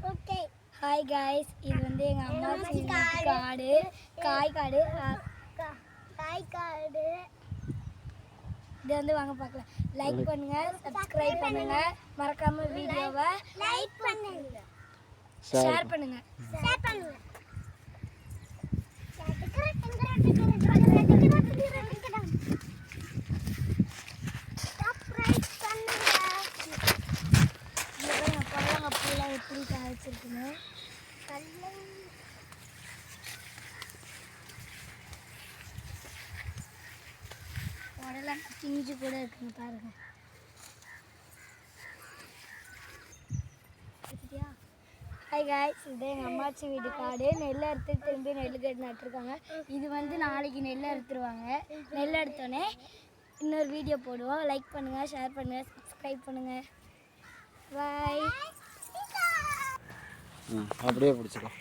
Okay hi guys இது வந்து எங்க அம்மாச்சி காடு காய்காடு இது வந்து வாங்க பார்க்கலாம் லைக் பண்ணுங்க சப்ஸ்கிரைப் பண்ணுங்க மறக்காம வீடியோவை லைக் பண்ணுங்க ஷேர் பண்ணுங்க எப்படி காய்ச்சிருக்குன்னு உடலாம் பிஞ்சு கூட இருக்குங்க பாருங்க ஹாய் காய்ஸ் இது எங்கள் அம்மாச்சி வீட்டு காடு நெல் அறுத்து திரும்பி நெல் கட்டு நட்டுருக்காங்க இது வந்து நாளைக்கு நெல் அறுத்துருவாங்க நெல் அறுத்தோடனே இன்னொரு வீடியோ போடுவோம் லைக் பண்ணுங்கள் ஷேர் பண்ணுங்கள் சப்ஸ்கிரைப் பண்ணுங்கள் பாய் அப்படியே பிடிச்சிடும்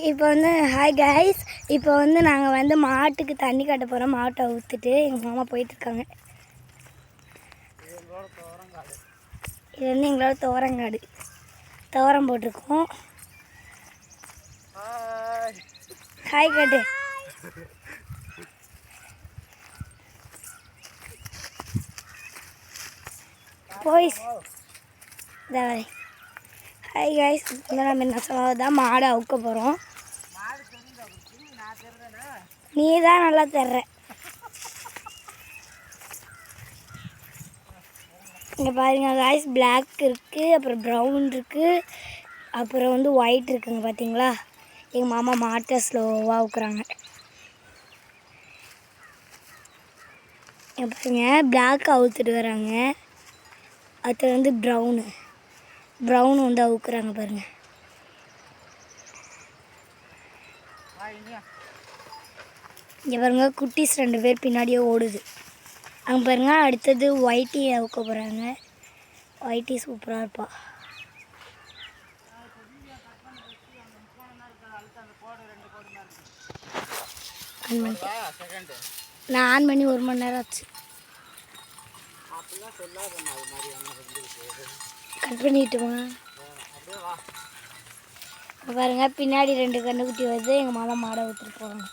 இப்போ வந்து ஹாய் கைஸ் இப்போ வந்து நாங்கள் வந்து மாட்டுக்கு தண்ணி கட்ட போகிறோம் மாட்டை ஊற்றுட்டு எங்கள் மாமா போயிட்டுருக்காங்க இது வந்து எங்களோட துவரங்காடு துவரம் போட்டிருக்கோம் ஹாய் கட்டு போய் ஹாய் கைஸ் வந்து நம்ம என்ன சொன்னதான் மாடை அவுக்க போகிறோம் நீ தான் நல்லா தர்ற இங்கே பாருங்க கைஸ் பிளாக் இருக்குது அப்புறம் ப்ரௌன் இருக்குது அப்புறம் வந்து ஒயிட் இருக்குங்க பார்த்தீங்களா எங்கள் மாமா மாட்டை ஸ்லோவாக அவுக்குறாங்க இங்கே பாருங்க பிளாக் அவுத்துட்டு வராங்க அது வந்து ப்ரௌன் வந்து அவுக்குறாங்க பாருங்க இங்கே பாருங்க குட்டீஸ் 2 பேர் பின்னாடியே ஓடுது அங்கே பாருங்க அடுத்தது ஒயிட்டி அவுக்க போகிறாங்க ஒயிட்டி சூப்பராக இருப்பா நான் ஆன் பண்ணி 1 மணி நேரம் ஆச்சு கட் பண்ணிட்டுமா பாருங்க பின்னாடி 2 கண்ணுக்குட்டி வருது எங்கள் மாமா மாடை ஊற்றிட்டு போகிறாங்க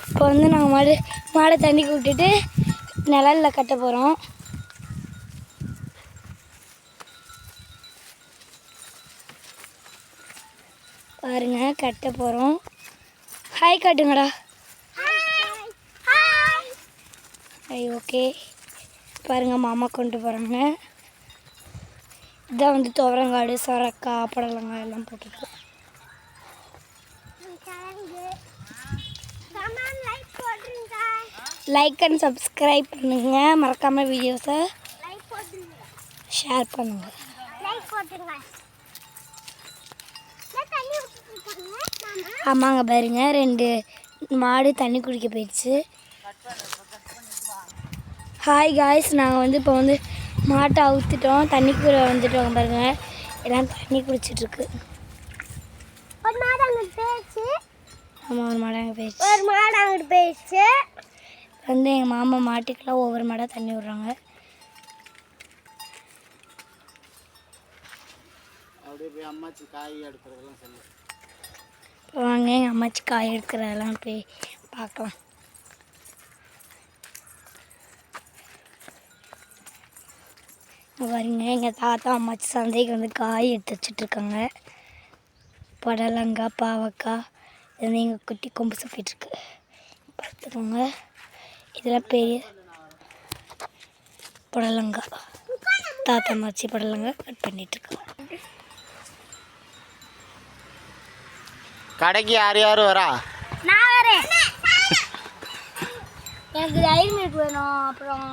இப்போ வந்து நாங்கள் மாடை தண்ணிக்கு விட்டுட்டு நிழலில் கட்ட போகிறோம் பாருங்க கட்ட போகிறோம் ஹாய் காட்டுங்கடா ஹாய் ஓகே பாருங்க மாமா கொண்டு போகிறாங்க இதான் வந்து துவரங்காடு சொரக்காய் புடலங்காய் எல்லாம் போட்டுருக்கு லைக் அண்ட் சப்ஸ்கிரைப் பண்ணுங்க மறக்காம வீடியோஸை ஷேர் பண்ணுங்க ஆமாங்க பாருங்க 2 மாடு தண்ணி குடிக்க போயிடுச்சு ஹாய் காய்ஸ் நாங்கள் வந்து இப்போ வந்து மாட்டை அவுத்துட்டோம் தண்ணிக்குள்ளே வந்துட்டோம் பாருங்க எல்லாம் தண்ணி குடிச்சிட்ருக்கு ஒரு மாடு அங்கிட்டு போயிடுச்சு ஆமாம் ஒரு மாடு அங்கே போயிடுச்சு வந்து எங்கள் மாமா மாட்டுக்கெல்லாம் ஒவ்வொரு மாடாக தண்ணி விட்றாங்க அம்மாச்சி காய் எடுக்கிறதெல்லாம் சொல்லு வாங்க எங்கள் அம்மாச்சி காய் எடுக்கிறதெல்லாம் போய் பார்க்கலாம் பாருங்க எங்கள் தாத்தா அம்மாச்சி சந்தைக்கு வந்து காய் எடுத்து வச்சிட்ருக்காங்க புடலங்காய் பாவக்காய் இது வந்து எங்கள் குட்டி கொம்பு சப்பிட்டுருக்கு பார்த்துக்கோங்க இதெல்லாம் பெரிய புடலங்காய் தாத்தா அம்மாச்சி புடலங்காய் கட் பண்ணிகிட்ருக்காங்க கடைக்கு யார் வரா நான் வரேன் எனக்கு டைரி மில்க் வேணும் அப்புறம்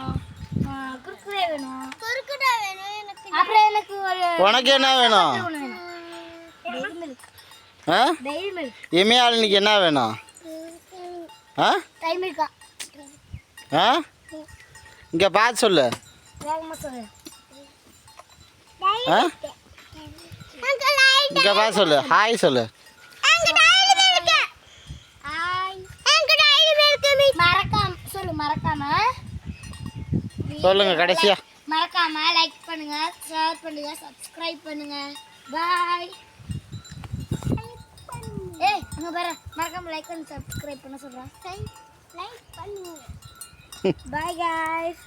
குறுக்குடே வேணும் அப்புறம் எனக்கு ஒரு உனக்கு என்ன வேணும் டைரி மில்க் டைரி மில்க் இமையாளுக்கு என்ன வேணும் டைரி மில்கா இங்கே பார்த்து சொல்லு வேகமாக சொல்லு இங்கே பார்த்து சொல்லு ஹாய் சொல்லு ஹாய் சொல்லுங்க கடைசியா. மறக்காம லைக் பண்ணுங்க, ஷேர் பண்ணுங்க, சப்ஸ்கிரைப் பண்ணுங்க. பாய். ஏய் அங்க பாரு, மறக்காம லைக் பண்ணி சப்ஸ்கிரைப் பண்ண சொல்றேன். லைக் பண்ணுங்க. பாய் गाइस.